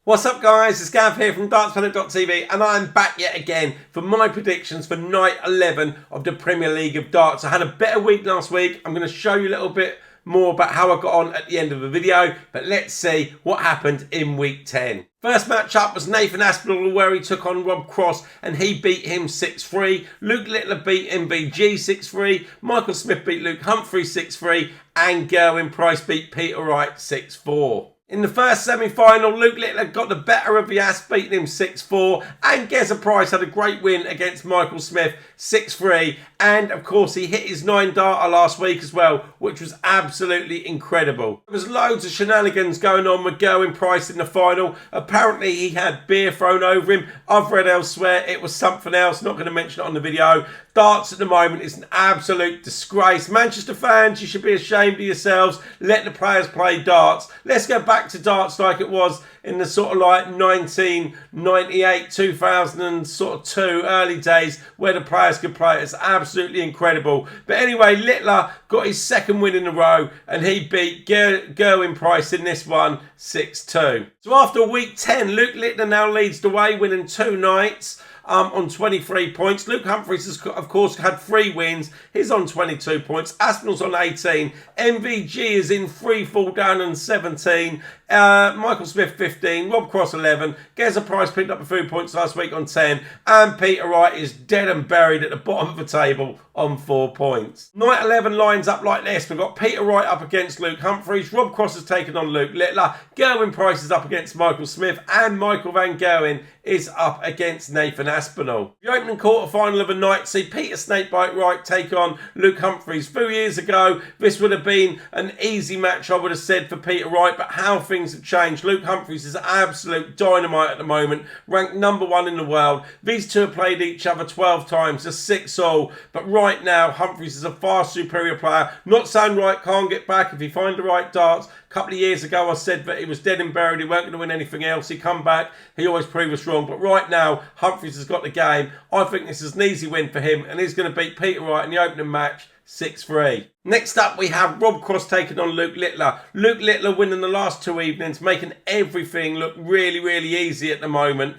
What's up guys, it's Gav here from dartsplanet.tv and I'm back yet again for my predictions for night 11 of the Premier League of Darts. I had a better week last week. I'm going to show you a little bit more about how I got on at the end of the video, but let's see what happened in week 10. First match up was Nathan Aspinall, where he took on Rob Cross and he beat him 6-3. Luke Liddle beat MVG 6-3. Michael Smith beat Luke Humphries 6-3 and Gerwyn Price beat Peter Wright 6-4. In the first semi-final, Luke Liddle got the better of the Asp, beating him 6-4, and Gerwyn Price had a great win against Michael Smith 6-3, and of course he hit his 9-darter last week as well, which was absolutely incredible. There was loads of shenanigans going on with Gerwyn Price in the final. Apparently he had beer thrown over him. I've read elsewhere it was something else, not going to mention it on the video. Darts at the moment is an absolute disgrace. Manchester fans, you should be ashamed of yourselves. Let the players play darts. Let's go back to darts like it was in the sort of like 1998, 2002 early days where the players could play. It's absolutely incredible. But anyway, Liddle got his second win in a row and he beat Gerwyn Price in this one 6-2. So after week 10, Luke Liddle now leads the way, winning 2 nights. On 23 points. Luke Humphries has, of course, had 3 wins. He's on 22 points. Aspinall's on 18. MVG is in free fall down on 17. Michael Smith 15. Rob Cross 11. Gerwyn Price picked up a few points last week on 10. And Peter Wright is dead and buried at the bottom of the table on 4 points. Night 11 lines up like this. We've got Peter Wright up against Luke Humphries. Rob Cross has taken on Luke Liddle. Gerwyn Price is up against Michael Smith. And Michael Van Gerwen is up against Nathan Aspinall. The opening quarter-final of the night see Peter Snakebite Wright take on Luke Humphries. 2 years ago, this would have been an easy match, I would have said, for Peter Wright, but how things have changed. Luke Humphries is absolute dynamite at the moment, ranked #1 in the world. These two have played each other 12 times, a 6-all, but right now, Humphries is a far superior player. Not saying Wright can't get back if he finds the right darts. A couple of years ago, I said that he was dead and buried. He weren't going to win anything else. He come back. He always proved us wrong. But right now, Humphries has got the game. I think this is an easy win for him. And he's going to beat Peter Wright in the opening match 6-3. Next up, we have Rob Cross taking on Luke Liddle. Luke Liddle winning the last 2 evenings, making everything look really, really easy at the moment.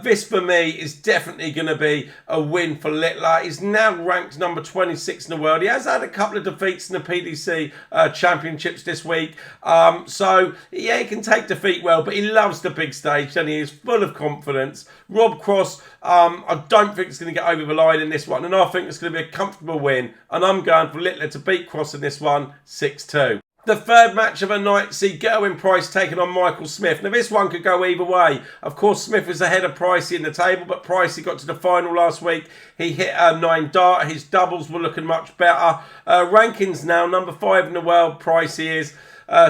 This, for me, is definitely going to be a win for Liddle. He's now ranked number 26 in the world. He has had a couple of defeats in the PDC championships this week. So, yeah, he can take defeat well, but he loves the big stage and he is full of confidence. Rob Cross, I don't think it's going to get over the line in this one, and I think it's going to be a comfortable win. And I'm going for Liddle to beat Cross in this one 6-2. The third match of the night see Gerwyn Price taking on Michael Smith. Now this one could go either way. Of course Smith was ahead of Pricey in the table, but Pricey got to the final last week. He hit a 9-dart. His doubles were looking much better. Rankings now, #5 in the world, Pricey is.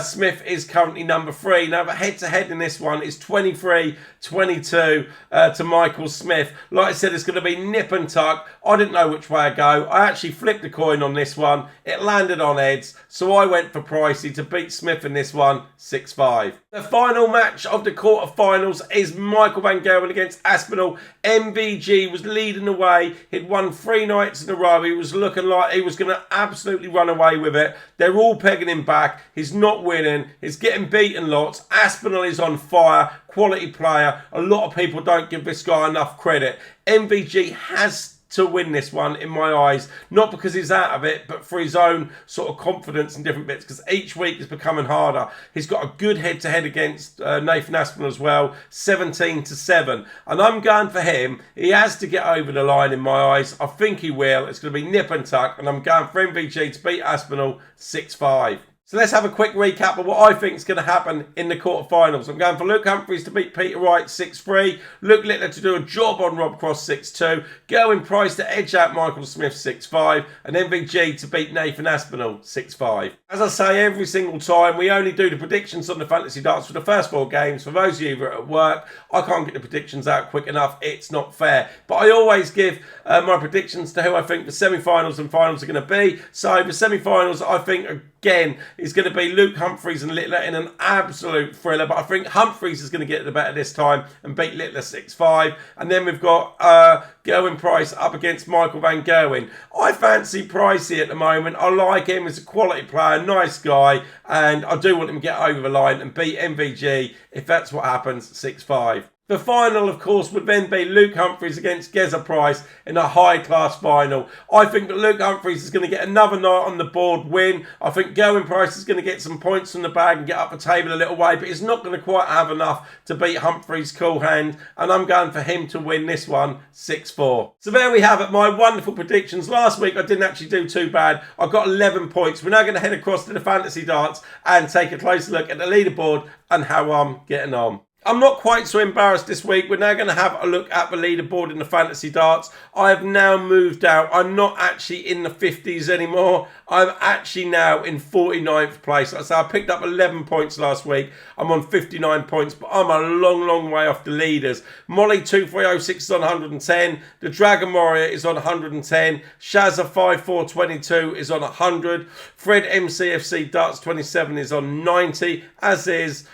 Smith is currently #3. Now, the head-to-head in this one is 23-22 to Michael Smith. Like I said, it's going to be nip and tuck. I didn't know which way to go. I actually flipped a coin on this one. It landed on heads, so I went for Pricey to beat Smith in this one 6-5. The final match of the quarterfinals is Michael Van Gerwen against Aspinall. MVG was leading the way. He'd won 3 nights in a row. He was looking like he was going to absolutely run away with it. They're all pegging him back. He's not winning. He's getting beaten lots. Aspinall is on fire. Quality player. A lot of people don't give this guy enough credit. MVG has to win this one in my eyes, not because he's out of it, but for his own sort of confidence in different bits, because each week is becoming harder. He's got a good head-to-head against Nathan Aspinall as well, 17-7, and I'm going for him. He has to get over the line in my eyes. I think he will. It's going to be nip and tuck, and I'm going for MVG to beat Aspinall 6-5. So let's have a quick recap of what I think is going to happen in the quarterfinals. I'm going for Luke Humphries to beat Peter Wright 6-3. Luke Liddle to do a job on Rob Cross 6-2. Gerwyn Price to edge out Michael Smith 6-5. And MVG to beat Nathan Aspinall 6-5. As I say every single time, we only do the predictions on the Fantasy Darts for the first 4 games. For those of you who are at work, I can't get the predictions out quick enough. It's not fair. But I always give my predictions to who I think the semi-finals and finals are going to be. So the semi-finals, I think, again, is going to be Luke Humphries and Liddle in an absolute thriller. But I think Humphries is going to get the better this time and beat Liddle 6-5. And then we've got Gerwyn Price up against Michael van Gerwen. I fancy Pricey at the moment. I like him as a quality player, nice guy, and I do want him to get over the line and beat MVG if that's what happens, 6-5. The final, of course, would then be Luke Humphries against Geza Price in a high-class final. I think that Luke Humphries is going to get another night on the board win. I think Gerwyn Price is going to get some points from the bag and get up the table a little way, but he's not going to quite have enough to beat Humphries' cool hand, and I'm going for him to win this one, 6-4. So there we have it, my wonderful predictions. Last week, I didn't actually do too bad. I got 11 points. We're now going to head across to the fantasy darts and take a closer look at the leaderboard and how I'm getting on. I'm not quite so embarrassed this week. We're now going to have a look at the leaderboard in the fantasy darts. I have now moved out. I'm not actually in the 50s anymore. I'm actually now in 49th place. So I picked up 11 points last week. I'm on 59 points, but I'm a long, long way off the leaders. Molly 2306 is on 110. The Dragon Warrior is on 110. Shazza 5422 is on 100. Fred MCFC Darts 27 is on 90, as is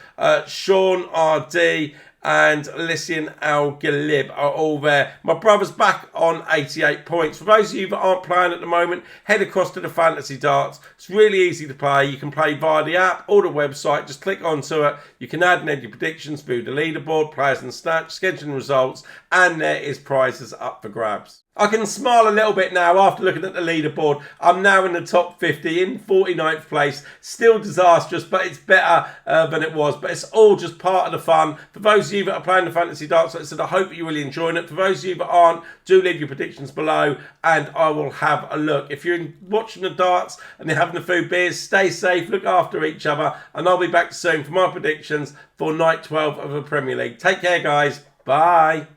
Sean RD and Lysian Al Galib are all there. My brother's back on 88 points. For those of you that aren't playing at the moment, head across to the Fantasy Darts. It's really easy to play. You can play via the app or the website. Just click onto it. You can add and edit your predictions through the leaderboard, players and stats, scheduling results, and there is prizes up for grabs. I can smile a little bit now after looking at the leaderboard. I'm now in the top 50 in 49th place. Still disastrous, but it's better than it was. But it's all just part of the fun. For those of you that are playing the Fantasy Darts, like I said, I hope you're really enjoying it. For those of you that aren't, do leave your predictions below and I will have a look. If you're watching the darts and you're having a few beers, stay safe, look after each other, and I'll be back soon for my predictions for night 12 of the Premier League. Take care, guys. Bye.